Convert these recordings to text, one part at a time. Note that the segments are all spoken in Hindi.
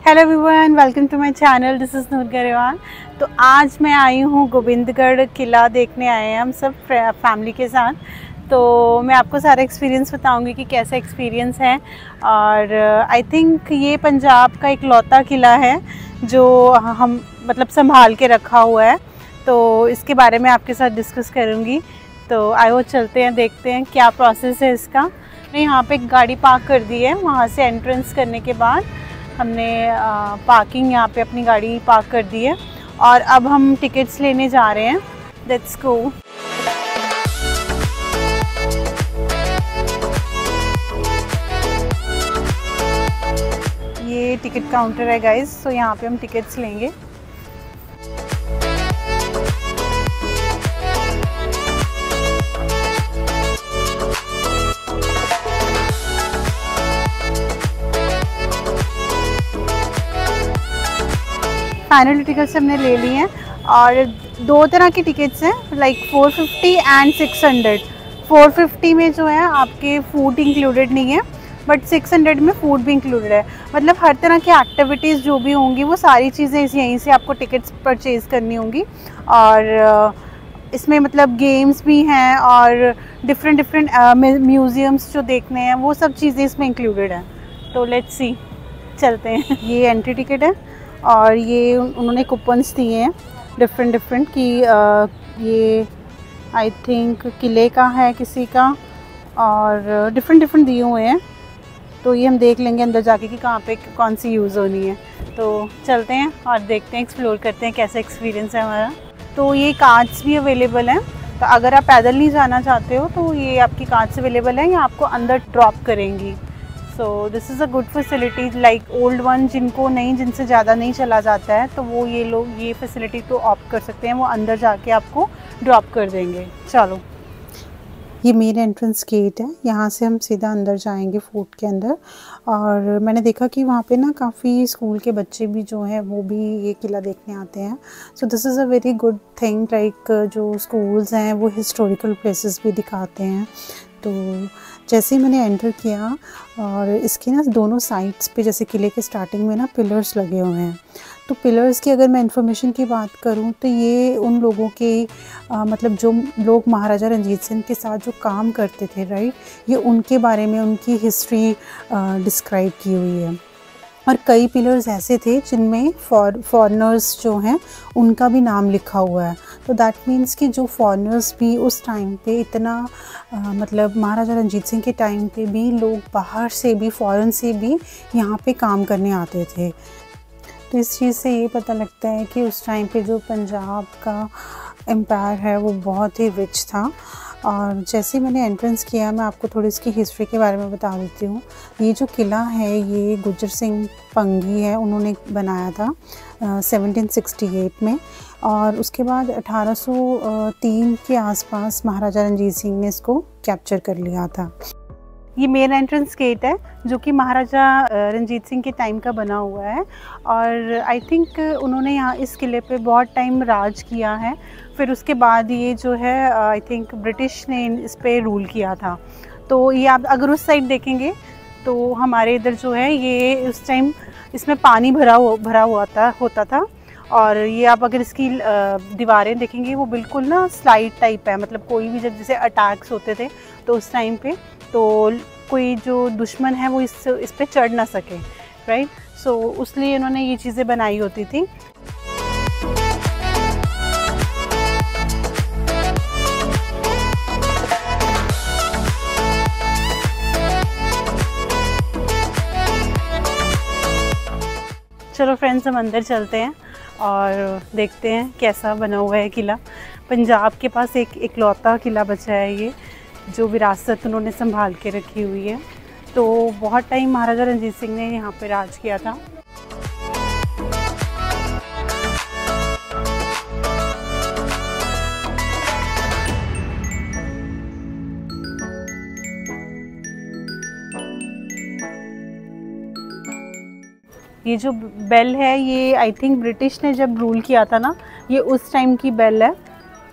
Hello everyone, welcome to my channel. This is Noor Grewal. तो आज मैं आई हूँ गोविंदगढ़ किला देखने आए हैं हम सब फैमिली के साथ। तो मैं आपको सारा एक्सपीरियंस बताऊंगी कि कैसा एक्सपीरियंस है। और आई थिंक ये पंजाब का इकलौता किला है जो हम मतलब संभाल के रखा हुआ है। तो इसके बारे में आपके साथ डिस्कस करूँगी। तो आइए चलते हैं, देखते हैं क्या प्रोसेस है इसका। मैंने यहाँ पे एक गाड़ी पार्क कर दी है। वहाँ से एंट्रेंस करने के बाद हमने पार्किंग यहाँ पे अपनी गाड़ी पार्क कर दी है और अब हम टिकट्स लेने जा रहे हैं। Let's go. ये टिकट काउंटर है गाइस, तो यहाँ पे हम टिकट्स लेंगे। फाइनल टिकट्स हमने ले ली हैं और दो तरह की टिकट्स हैं, लाइक 450 एंड 600। 450 में जो है आपके फूड इंक्लूडेड नहीं है, बट 600 में फूड भी इंक्लूडेड है। मतलब हर तरह की एक्टिविटीज़ जो भी होंगी वो सारी चीज़ें यहीं से आपको टिकट्स परचेज़ करनी होंगी। और इसमें मतलब गेम्स भी हैं और डिफरेंट म्यूज़ियम्स जो देखने हैं वो सब चीज़ें इसमें इंक्लूडेड हैं। तो लेट्स सी, चलते हैं। ये एंट्री टिकट है और ये उन्होंने कूपन्स दिए हैं डिफरेंट कि ये आई थिंक किले का है किसी का, और डिफरेंट दिए हुए हैं। तो ये हम देख लेंगे अंदर जाके कि कहाँ पे कौन सी यूज़ होनी है। तो चलते हैं और देखते हैं, एक्सप्लोर करते हैं कैसा एक्सपीरियंस है हमारा। तो ये कार्ड्स भी अवेलेबल हैं, तो अगर आप पैदल नहीं जाना चाहते हो तो ये आपकी कार्ड्स अवेलेबल है, या आपको अंदर ड्रॉप करेंगी। So this is a good facility, like old one जिनसे ज़्यादा नहीं चला जाता है तो वो ये लोग ये फैसिलिटी तो ऑप्ट कर सकते हैं, वो अंदर जाके आपको ड्रॉप कर देंगे। चलो, ये मेन एंट्रेंस गेट है, यहाँ से हम सीधा अंदर जाएंगे फोर्ट के अंदर। और मैंने देखा कि वहाँ पे ना काफ़ी स्कूल के बच्चे भी जो हैं वो भी ये किला देखने आते हैं। So this is a very good thing, like जो स्कूल्स हैं वो हिस्टोरिकल प्लेसेस भी दिखाते हैं। तो जैसे ही मैंने एंटर किया और इसके ना दोनों साइड्स पे, जैसे किले के स्टार्टिंग में ना पिलर्स लगे हुए हैं। तो पिलर्स की अगर मैं इन्फॉर्मेशन की बात करूं तो ये उन लोगों के मतलब जो लोग महाराजा रंजीत सिंह के साथ जो काम करते थे, राइट, ये उनके बारे में उनकी हिस्ट्री डिस्क्राइब की हुई है। और कई पिलर्स ऐसे थे जिनमें फॉरेनर्स जो हैं उनका भी नाम लिखा हुआ है। तो दैट मीन्स कि जो फॉरेनर्स भी उस टाइम पे इतना मतलब महाराजा रंजीत सिंह के टाइम पे भी लोग बाहर से भी, फॉरेन से भी यहाँ पे काम करने आते थे। तो इस चीज़ से ये पता लगता है कि उस टाइम पे जो पंजाब का एम्पायर है वो बहुत ही रिच था। और जैसे मैंने एंट्रेंस किया, मैं आपको थोड़ी इसकी हिस्ट्री के बारे में बता देती हूँ। ये जो किला है ये गुज्जर सिंह पंगी है, उन्होंने बनाया था 1768 में। और उसके बाद 1803 के आसपास महाराजा रंजीत सिंह ने इसको कैप्चर कर लिया था। ये मेन एंट्रेंस गेट है जो कि महाराजा रंजीत सिंह के टाइम का बना हुआ है। और आई थिंक उन्होंने यहाँ इस किले पे बहुत टाइम राज किया है। फिर उसके बाद ये जो है आई थिंक ब्रिटिश ने इस पे रूल किया था। तो ये आप अगर उस साइड देखेंगे तो हमारे इधर जो है ये उस टाइम इसमें पानी भरा होता था। और ये आप अगर इसकी दीवारें देखेंगे वो बिल्कुल ना स्लाइड टाइप है, मतलब कोई भी जब जैसे अटैक्स होते थे तो उस टाइम पे तो कोई जो दुश्मन है वो इस पे चढ़ ना सके, राइट। सो उसलिए इन्होंने ये चीज़ें बनाई होती थी। चलो फ्रेंड्स, हम अंदर चलते हैं और देखते हैं कैसा बना हुआ है किला। पंजाब के पास एक इकलौता किला बचा है ये, जो विरासत उन्होंने संभाल के रखी हुई है। तो बहुत टाइम महाराजा रंजीत सिंह ने यहाँ पे राज किया था। ये जो बेल है ये आई थिंक ब्रिटिश ने जब रूल किया था ना, ये उस टाइम की बेल है,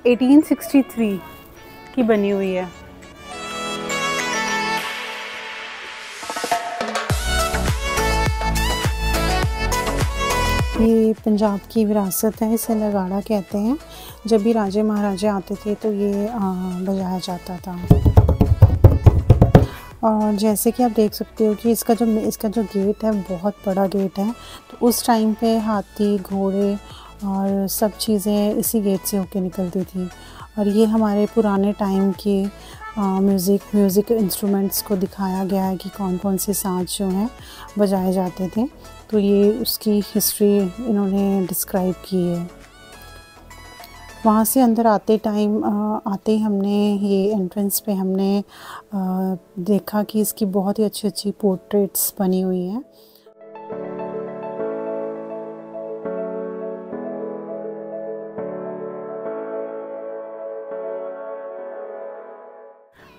1863 की बनी हुई है। ये पंजाब की विरासत है, इसे नगाड़ा कहते हैं। जब भी राजे महाराजे आते थे तो ये बजाया जाता था। और जैसे कि आप देख सकते हो कि इसका जो गेट है बहुत बड़ा गेट है। तो उस टाइम पे हाथी, घोड़े और सब चीज़ें इसी गेट से होके निकलती थी। और ये हमारे पुराने टाइम के म्यूज़िक इंस्ट्रूमेंट्स को दिखाया गया है कि कौन कौन से साज जो हैं बजाए जाते थे। तो ये उसकी हिस्ट्री इन्होंने डिस्क्राइब की है। वहाँ से अंदर आते ही हमने ये एंट्रेंस पे हमने देखा कि इसकी बहुत ही अच्छी पोर्ट्रेट्स बनी हुई हैं।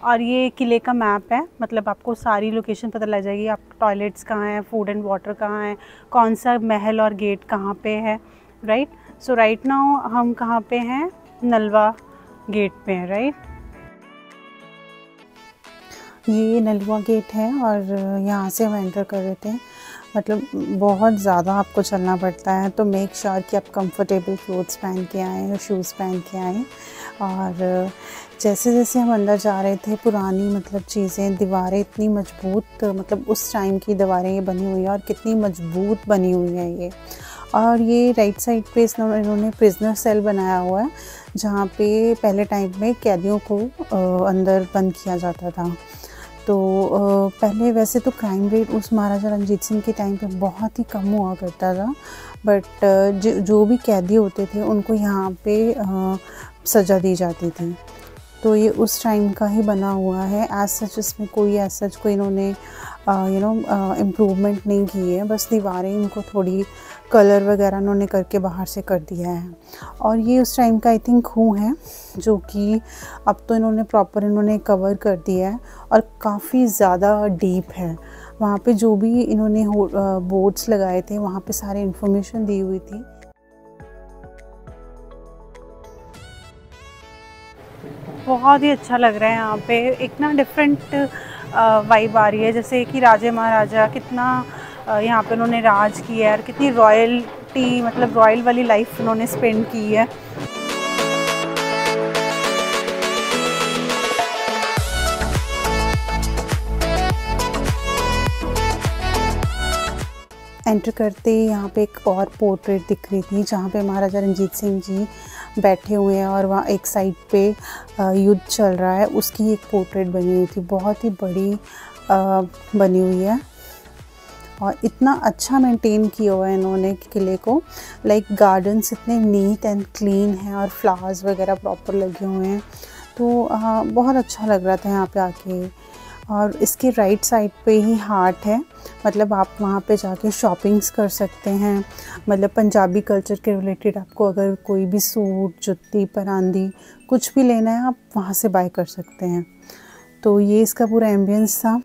और ये किले का मैप है, मतलब आपको सारी लोकेशन पता लग जाएगी। आप टॉयलेट्स कहाँ हैं, फूड एंड वाटर कहाँ है, कौन सा महल और गेट कहाँ पे है, राइट। सो राइट नाउ हम कहाँ पे हैं, नलवा गेट पे हैं, राइट। ये नलवा गेट है और यहाँ से हम एंटर कर रहे थे। मतलब बहुत ज़्यादा आपको चलना पड़ता है, तो मेक श्योर कि आप कंफर्टेबल क्लोथ्स पहन के आएँ, शूज़ पहन के आएँ। और जैसे जैसे हम अंदर जा रहे थे, पुरानी मतलब चीज़ें, दीवारें इतनी मजबूत, मतलब उस टाइम की दीवारें ये बनी हुई हैं और कितनी मजबूत बनी हुई हैं ये। और ये राइट साइड पे इन्होंने प्रिजनर सेल बनाया हुआ है, जहाँ पे पहले टाइम में कैदियों को अंदर बंद किया जाता था। तो पहले वैसे तो क्राइम रेट उस महाराजा रंजीत सिंह के टाइम पे बहुत ही कम हुआ करता था, बट जो भी कैदी होते थे उनको यहाँ पे सज़ा दी जाती थी। तो ये उस टाइम का ही बना हुआ है। एज सच इसमें कोई इन्होंने इम्प्रूवमेंट नहीं की है, बस दीवारें इनको थोड़ी कलर वगैरह इन्होंने करके बाहर से कर दिया है। और ये उस टाइम का आई थिंक खूह है, जो कि अब तो इन्होंने कवर कर दिया है और काफ़ी ज़्यादा डीप है। वहाँ पे जो भी इन्होंने बोर्ड्स लगाए थे वहाँ पे सारी इन्फॉर्मेशन दी हुई थी। बहुत ही अच्छा लग रहा है यहाँ पे, एक ना डिफरेंट वाइब आ रही है, जैसे कि राजे महाराजा कितना यहाँ पे उन्होंने राज किया है और कितनी रॉयल्टी, मतलब रॉयल वाली लाइफ उन्होंने स्पेंड की है। एंटर करते ही यहाँ पे एक और पोर्ट्रेट दिख रही थी, जहाँ पे महाराजा रंजीत सिंह जी बैठे हुए हैं और वहाँ एक साइड पे युद्ध चल रहा है, उसकी एक पोर्ट्रेट बनी हुई थी। बहुत ही बड़ी बनी हुई है और इतना अच्छा मेंटेन किया हुआ है इन्होंने किले को। लाइक गार्डन्स इतने नीट एंड क्लीन हैं और फ्लावर्स वगैरह प्रॉपर लगे हुए हैं। तो बहुत अच्छा लग रहा था यहाँ पे आके। और इसके राइट साइड पे ही हाट है, मतलब आप वहाँ पे जाके शॉपिंग्स कर सकते हैं। मतलब पंजाबी कल्चर के रिलेटेड आपको अगर कोई भी सूट, जुत्ती, परांदी कुछ भी लेना है, आप वहाँ से बाय कर सकते हैं। तो ये इसका पूरा एम्बियंस था।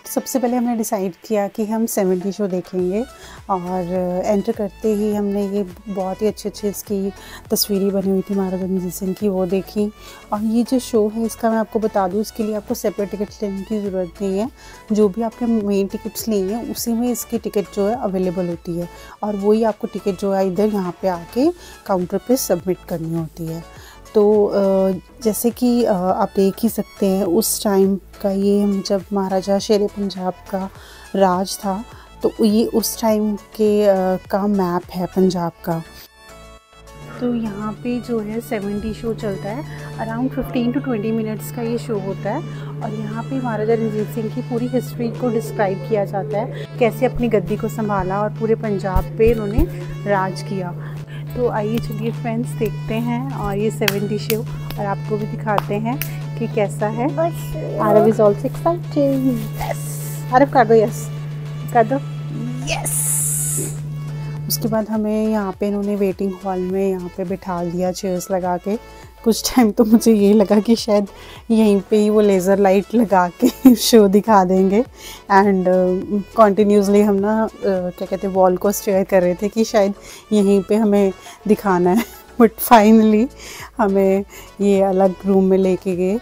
सबसे पहले हमने डिसाइड किया कि हम 70 शो देखेंगे और एंटर करते ही हमने ये बहुत ही अच्छी इसकी तस्वीरें बनी हुई थी महाराजा रंजीत सिंह की, वो देखी। और ये जो शो है इसका मैं आपको बता दूँ, इसके लिए आपको सेपरेट टिकट लेने की ज़रूरत नहीं है। जो भी आपने मेन टिकट्स ली हैं उसी में इसकी टिकट जो है अवेलेबल होती है और वही आपको टिकट जो है इधर यहाँ पर आके काउंटर पर सबमिट करनी होती है। तो जैसे कि आप देख ही सकते हैं उस टाइम का, ये जब महाराजा शेर पंजाब का राज था, तो ये उस टाइम के का मैप है पंजाब का। तो यहाँ पे जो है 70 शो चलता है, अराउंड 15 to 20 मिनट्स का ये शो होता है। और यहाँ पे महाराजा रंजीत सिंह की पूरी हिस्ट्री को डिस्क्राइब किया जाता है, कैसे अपनी गद्दी को संभाला और पूरे पंजाब पे इन्होंने राज किया। तो आइए चलिए फ्रेंड्स देखते हैं और ये 70 शो और आपको भी दिखाते हैं कि कैसा है। Aarav is also excited. Yes Aarav कर दो, यस कर दो, यस। उसके बाद हमें यहाँ पे इन्होंने वेटिंग हॉल में यहाँ पे बिठा दिया चेयर्स लगा के। कुछ टाइम तो मुझे ये लगा कि शायद यहीं पे ही वो लेज़र लाइट लगा के शो दिखा देंगे। एंड कॉन्टीन्यूसली हम ना क्या कहते हैं वॉल को स्टेयर कर रहे थे कि शायद यहीं पे हमें दिखाना है, बट फाइनली हमें ये अलग रूम में लेके गए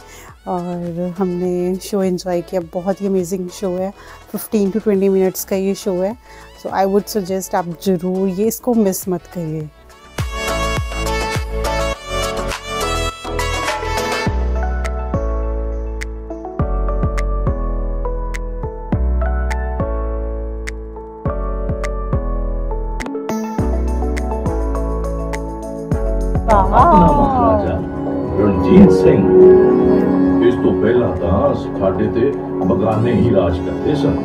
और हमने शो एंजॉय किया। बहुत ही अमेजिंग शो है, 15 to 20 मिनट्स का ये शो है। सो आई वुड सजेस्ट आप ज़रूर ये इसको मिस मत करिए। महाराजा रणजीत सिंह इस तो पहला ਤਾਂ ਸਾਡੇ ਤੇ बगाने ही राज करते सन।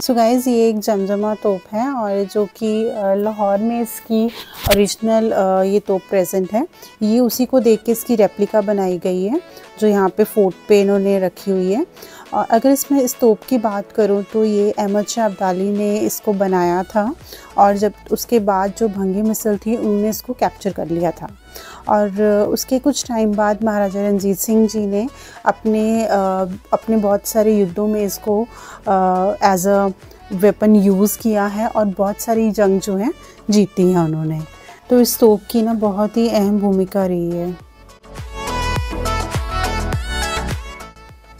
सो गाइज़ ये एक जमजमा तोप है और जो कि लाहौर में इसकी ओरिजिनल ये तोप प्रेजेंट है। ये उसी को देख के इसकी रेप्लिका बनाई गई है जो यहाँ पे फोर्ट पे इन्होंने रखी हुई है। और अगर इसमें इस तोप की बात करूँ तो ये अहमद शाह अब्दाली ने इसको बनाया था और जब उसके बाद जो भंगी मिसल थी उन्होंने इसको कैप्चर कर लिया था। और उसके कुछ टाइम बाद महाराजा रणजीत सिंह जी ने अपने बहुत सारे युद्धों में इसको एज अ वेपन यूज़ किया है और बहुत सारी जंग जो हैं जीती हैं उन्होंने। तो इस तोप की ना बहुत ही अहम भूमिका रही है।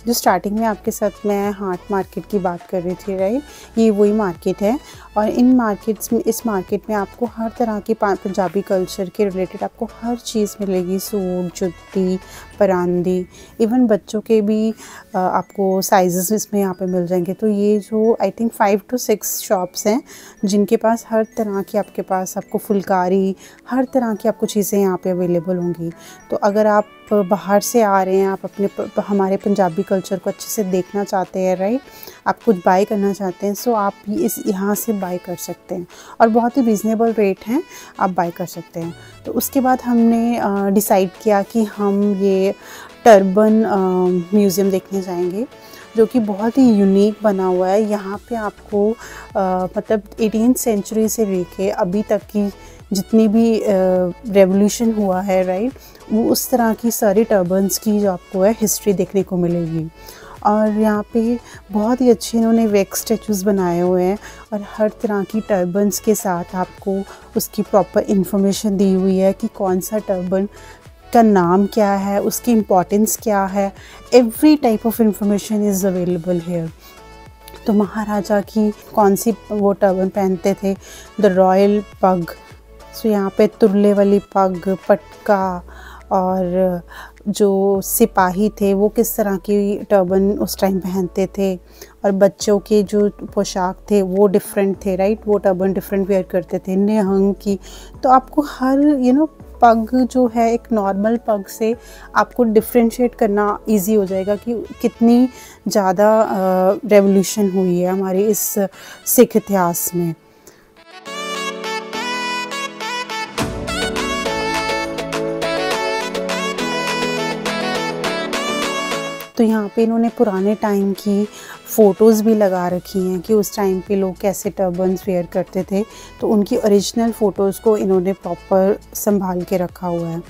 जो स्टार्टिंग में आपके साथ मैं हाट मार्केट की बात कर रही थी, राइट, ये वही मार्केट है। और इन मार्केट्स में, इस मार्केट में आपको हर तरह की पंजाबी कल्चर के रिलेटेड आपको हर चीज़ मिलेगी। सूट, जुत्ती, परांदी, इवन बच्चों के भी आपको साइजेस इसमें यहाँ पे मिल जाएंगे। तो ये जो आई थिंक 5 to 6 शॉप्स हैं जिनके पास हर तरह की आपको फुलकारी, हर तरह की आपको चीज़ें यहाँ पे अवेलेबल होंगी। तो अगर आप बाहर से आ रहे हैं, आप हमारे पंजाबी कल्चर को अच्छे से देखना चाहते हैं, राइट, आप कुछ बाय करना चाहते हैं, सो आप यहाँ से बाय कर सकते हैं और बहुत ही रीज़नेबल रेट हैं, आप बाय कर सकते हैं। तो उसके बाद हमने डिसाइड किया कि हम ये टर्बन म्यूज़ियम देखने जाएंगे जो कि बहुत ही यूनिक बना हुआ है। यहाँ पे आपको मतलब 18th सेंचुरी से लेके अभी तक की जितनी भी रेवोल्यूशन हुआ है, राइट, वो उस तरह की सारी टर्बन्स की जो आपको है हिस्ट्री देखने को मिलेगी। और यहाँ पे बहुत ही अच्छे इन्होंने वैक्स स्टैचूज़ बनाए हुए हैं और हर तरह की टर्बन्स के साथ आपको उसकी प्रॉपर इन्फॉर्मेशन दी हुई है कि कौन सा टर्बन का नाम क्या है, उसकी इम्पोर्टेंस क्या है। Every type of information is available hair. तो महाराजा की कौन सी वो टर्बन पहनते थे, द रॉयल पग। सो यहाँ पे तुरले वाली पग, पटका, और जो सिपाही थे वो किस तरह की टर्बन उस टाइम पहनते थे। और बच्चों के जो पोशाक थे वो डिफरेंट थे, राइट, वो टर्बन डिफरेंट वेयर करते थे। निहंग की, तो आपको हर पग जो है एक नॉर्मल पग से आपको डिफ्रेंशिएट करना इजी हो जाएगा कि कितनी ज़्यादा रेवोल्यूशन हुई है हमारे इस सिख इतिहास में। तो यहाँ पे इन्होंने पुराने टाइम की फ़ोटोज़ भी लगा रखी हैं कि उस टाइम पे लोग कैसे टर्बन्स वेयर करते थे। तो उनकी ओरिजिनल फ़ोटोज़ को इन्होंने प्रॉपर संभाल के रखा हुआ है।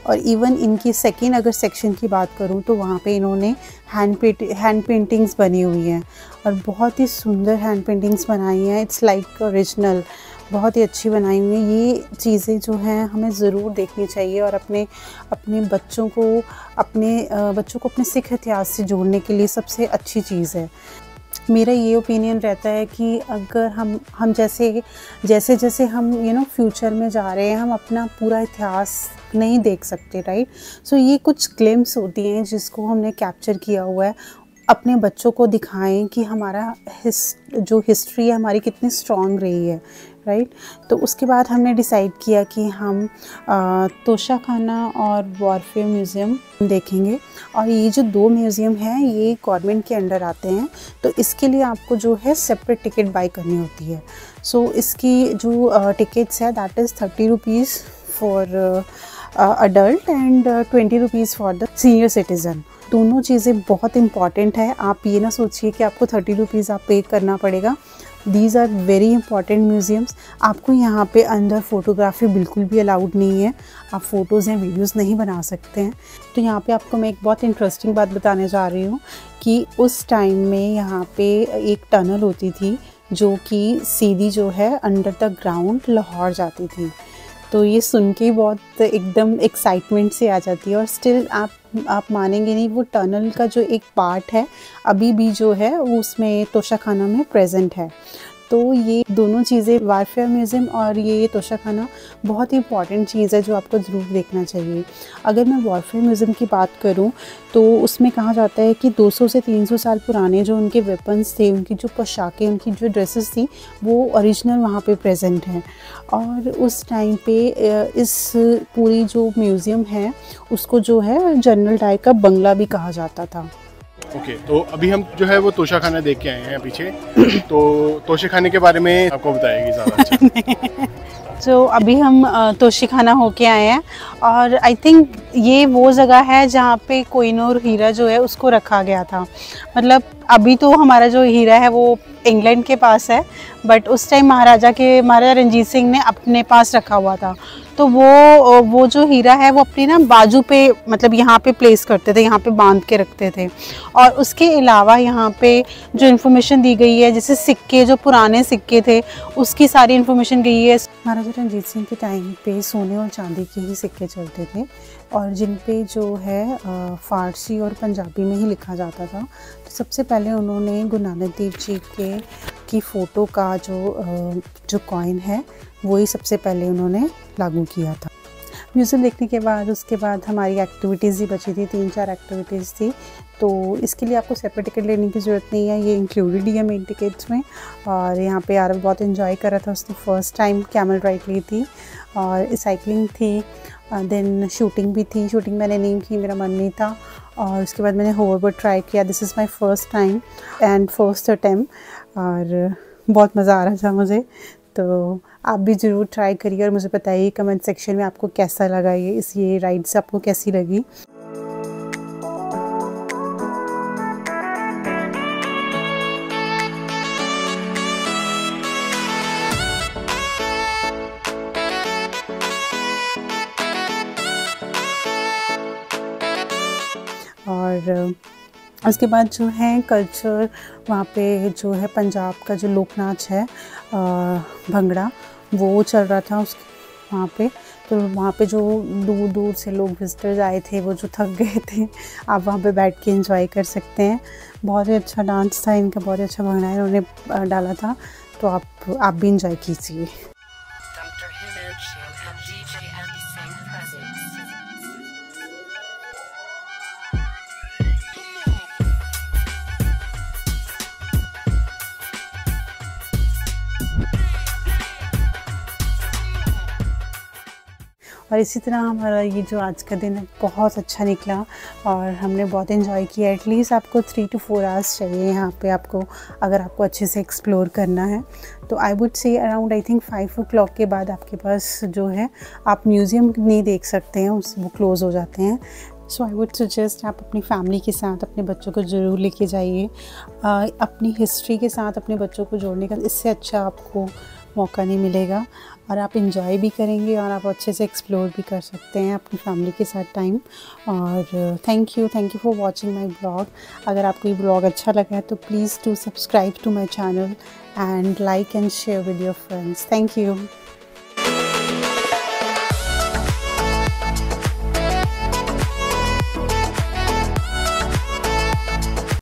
और इवन इनकी सेकंड अगर सेक्शन की बात करूँ तो वहाँ पे इन्होंने हैंड पेंटिंग्स बनी हुई हैं और बहुत ही सुंदर हैंड पेंटिंग्स बनाई हैं। इट्स लाइक ओरिजिनल, बहुत ही अच्छी बनाई हुई है। ये चीज़ें जो हैं हमें ज़रूर देखनी चाहिए और अपने बच्चों को अपने सिख इतिहास से जोड़ने के लिए सबसे अच्छी चीज़ है। मेरा ये ओपिनियन रहता है कि अगर हम जैसे हम फ्यूचर में जा रहे हैं, हम अपना पूरा इतिहास नहीं देख सकते, राइट। सो ये कुछ ग्लिम्स होती हैं जिसको हमने कैप्चर किया हुआ है। अपने बच्चों को दिखाएं कि हमारा जो हिस्ट्री है हमारी कितनी स्ट्रॉन्ग रही है, राइट। तो उसके बाद हमने डिसाइड किया कि हम तोशा खाना और वॉरफेयर म्यूज़ियम देखेंगे। और ये जो 2 म्यूज़ियम हैं ये गवर्नमेंट के अंडर आते हैं, तो इसके लिए आपको जो है सेपरेट टिकट बाई करनी होती है। सो इसकी जो टिकट्स है that is 30 rupees for adult and 20 rupees for the senior citizen. दोनों चीज़ें बहुत इंपॉर्टेंट है। आप ये ना सोचिए कि आपको 30 रुपीज़ आप पे करना पड़ेगा। These are very important museums. आपको यहाँ पे अंदर फ़ोटोग्राफी बिल्कुल भी अलाउड नहीं है, आप फ़ोटोज़ या वीडियोज़ नहीं बना सकते हैं। तो यहाँ पे आपको मैं एक बहुत इंटरेस्टिंग बात बताने जा रही हूँ कि उस टाइम में यहाँ पे एक टनल होती थी जो कि सीधी जो है अंडर द ग्राउंड लाहौर जाती थी। तो ये सुन के बहुत एकदम एक्साइटमेंट से आ जाती है। और स्टिल आप मानेंगे नहीं, वो टनल का जो एक पार्ट है अभी भी जो है वो उसमें तोशाखाना में प्रेजेंट है। तो ये दोनों चीज़ें, वारफेयर म्यूज़ियम और ये तोशाखाना, बहुत ही इंपॉर्टेंट चीज़ है जो आपको ज़रूर देखना चाहिए। अगर मैं वारफेयर म्यूज़ियम की बात करूं तो उसमें कहा जाता है कि 200 से 300 साल पुराने जो उनके वेपन्स थे, उनकी जो पोशाकें, उनकी जो ड्रेसेस थी, वो ओरिजिनल वहाँ पे प्रेजेंट हैं। और उस टाइम पे इस पूरी जो म्यूज़ियम है उसको जो है जनरल डायर का बंगला भी कहा जाता था। ओके, तो अभी हम जो है वो तोशाखाना देख के आए हैं पीछे। तो तोशाखाने के बारे में आपको बताएगी ज़्यादा अच्छा। तो अभी हम तोशाखाना होके आए हैं और आई थिंक ये वो जगह है जहाँ पे कोहिनूर हीरा जो है उसको रखा गया था। मतलब अभी तो हमारा जो हीरा है वो इंग्लैंड के पास है, बट उस टाइम महाराजा रणजीत सिंह ने अपने पास रखा हुआ था। तो वो जो हीरा है वो अपनी ना बाजू पे, मतलब यहाँ पे प्लेस करते थे, यहाँ पे बांध के रखते थे। और उसके अलावा यहाँ पे जो इन्फॉर्मेशन दी गई है, जैसे सिक्के, जो पुराने सिक्के थे उसकी सारी इन्फॉर्मेशन गई है। महाराजा रणजीत सिंह के टाइम पे सोने और चांदी के ही सिक्के चलते थे और जिन पे जो है फ़ारसी और पंजाबी में ही लिखा जाता था। तो सबसे पहले उन्होंने गुरु नानक देव जी की फ़ोटो का जो कॉइन है वही सबसे पहले उन्होंने लागू किया था। म्यूज़ियम देखने के बाद उसके बाद हमारी एक्टिविटीज़ ही बची थी, 3-4 एक्टिविटीज़ थी। तो इसके लिए आपको सेपरेट टिकट लेने की ज़रूरत नहीं है, ये इंक्लूडेड ही है मेन टिकट्स में। और यहाँ पे आरव बहुत इन्जॉय कर रहा था, उसने फ़र्स्ट टाइम कैमल राइड ली थी और साइकिलिंग थी, देन शूटिंग भी थी। शूटिंग मैंने नहीं की, मेरा मन नहीं था। और उसके बाद मैंने होवरबोर्ड ट्राई किया। This is my first time and first attempt और बहुत मज़ा आ रहा था मुझे। तो आप भी ज़रूर ट्राई करिए और मुझे बताइए कमेंट सेक्शन में आपको कैसा लगा, ये राइड से आपको कैसी लगी। और उसके बाद जो है कल्चर, वहाँ पे जो है पंजाब का जो लोक नाच है भंगड़ा, वो चल रहा था वहाँ पे। तो वहाँ पे जो दूर दूर से लोग विजिटर्स आए थे, वो जो थक गए थे, आप वहाँ पे बैठ के एंजॉय कर सकते हैं। बहुत ही अच्छा डांस था इनका, बहुत ही अच्छा भंगड़ा इन्होंने डाला था। तो आप भी एंजॉय कीजिए। और इसी तरह हमारा ये जो आज का दिन है बहुत अच्छा निकला और हमने बहुत एंजॉय किया। एटलीस्ट आपको 3 to 4 आवर्स चाहिए यहाँ पे आपको, अगर आपको अच्छे से एक्सप्लोर करना है। तो I would say around I think 5 o'clock के बाद आपके पास जो है आप म्यूज़ियम नहीं देख सकते हैं, वो क्लोज़ हो जाते हैं। सो आई वुड सजेस्ट आप अपनी फैमिली के साथ अपने बच्चों को ज़रूर लेके जाइए। अपनी हिस्ट्री के साथ अपने बच्चों को जोड़ने का इससे अच्छा आपको मौका नहीं मिलेगा और आप इंजॉय भी करेंगे और आप अच्छे से एक्सप्लोर भी कर सकते हैं अपनी फैमिली के साथ टाइम। और thank you for watching my blog. अगर आपको ये ब्लॉग अच्छा लगा है तो please do subscribe to my channel and like and share with your friends. Thank you.